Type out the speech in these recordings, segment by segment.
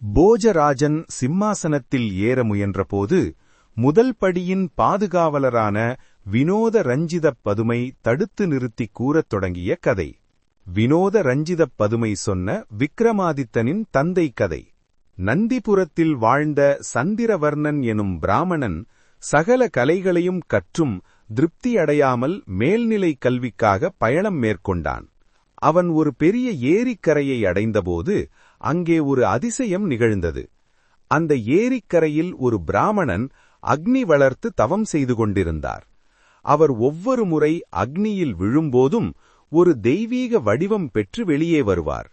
போஜராஜன் சிம்மாசனத்தில் ஏற முயன்றபோது முதல் படியின் பாதுகாவலரான வினோத ரஞ்சிதப் பதுமை தடுத்து நிறுத்தி கூறத் தொடங்கிய கதை. வினோத ரஞ்சிதப் பதுமை சொன்ன விக்ரமாதித்தனின் தந்தை கதை. நந்திபுரத்தில் வாழ்ந்த சந்திரவர்ணன் எனும் பிராமணன் சகல கலைகளையும் கற்றும் திருப்தியடையாமல் மேல்நிலை கல்விக்காக பயணம் மேற்கொண்டான். அவன் ஒரு பெரிய ஏரிக்கரையை அடைந்தபோது அங்கே ஒரு அதிசயம் நிகழ்ந்தது. அந்த ஏரிக்கரையில் ஒரு பிராமணன் அக்னி வளர்த்து தவம் செய்து கொண்டிருந்தார். அவர் ஒவ்வொரு முறை அக்னியில் விழும்போதும் ஒரு தெய்வீக வடிவம் பெற்று வெளியே வருவார்.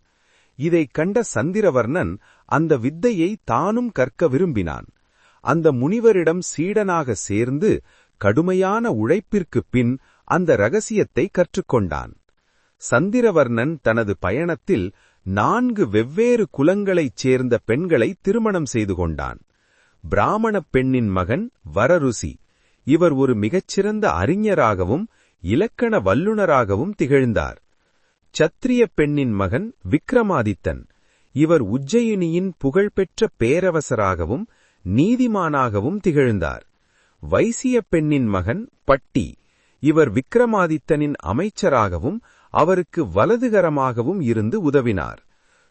இதைக் கண்ட சந்திரவர்ணன் அந்த வித்தையை தானும் கற்க விரும்பினான். அந்த முனிவரிடம் சீடனாக சேர்ந்து கடுமையான உழைப்பிற்குப் பின் அந்த ரகசியத்தை கற்றுக்கொண்டான். சந்திரவர்ணன் தனது பயணத்தில் 4 வெவ்வேறு குலங்களைச் சேர்ந்த பெண்களை திருமணம் செய்து கொண்டான். பிராமணப் பெண்ணின் மகன் வரருசி. இவர் ஒரு மிகச்சிறந்த அறிஞராகவும் இலக்கண வல்லுநராகவும் திகழ்ந்தார். சத்திரிய பெண்ணின் மகன் விக்ரமாதித்தன். இவர் உஜ்ஜயினியின் புகழ்பெற்ற பேரரசராகவும் நீதிமானாகவும் திகழ்ந்தார். வைசிய பெண்ணின் மகன் பட்டி. இவர் விக்ரமாதித்தனின் அமைச்சராகவும் அவருக்கு வலதுகரமாகவும் இருந்து உதவினார்.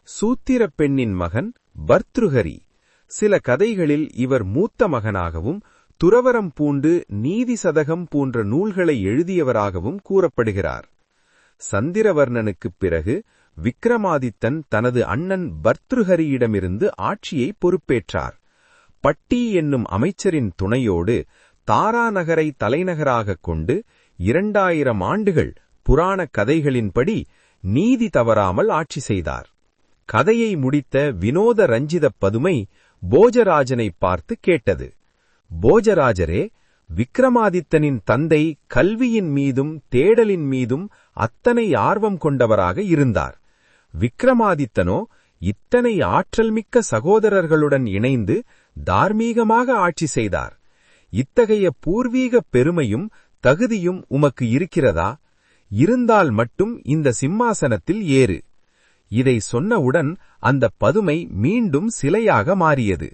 சூத்திர பெண்ணின் மகன் பர்த்ருஹரி. சில கதைகளில் இவர் மூத்த மகனாகவும் துறவரம் பூண்டு நீதி சதகம் போன்ற நூல்களை எழுதியவராகவும் கூறப்படுகிறார். சந்திரவர்ணனுக்குப் பிறகு விக்ரமாதித்தன் தனது அண்ணன் பர்த்ருஹரியிடமிருந்து ஆட்சியை பொறுப்பேற்றார். பட்டி என்னும் அமைச்சரின் துணையோடு தாரா நகரை தலைநகராகக் கொண்டு 2000 ஆண்டுகள் புராண கதைகளின்படி நீதி தவறாமல் ஆட்சி செய்தார். கதையை முடித்த வினோத ரஞ்சிதப் பதுமை போஜராஜனை பார்த்து கேட்டது. போஜராஜரே, விக்ரமாதித்தனின் தந்தை கல்வியின் மீதும் தேடலின் மீதும் அத்தனை ஆர்வம் கொண்டவராக இருந்தார். விக்ரமாதித்தனோ இத்தனை ஆற்றல்மிக்க சகோதரர்களுடன் இணைந்து தார்மீகமாக ஆட்சி செய்தார். இத்தகைய பூர்வீக பெருமையும் தகுதியும் உமக்கு இருக்கிறதா? இருந்தால் மட்டும் இந்த சிம்மாசனத்தில் ஏறு. இதை சொன்னவுடன் அந்த பதுமை மீண்டும் சிலையாக மாறியது.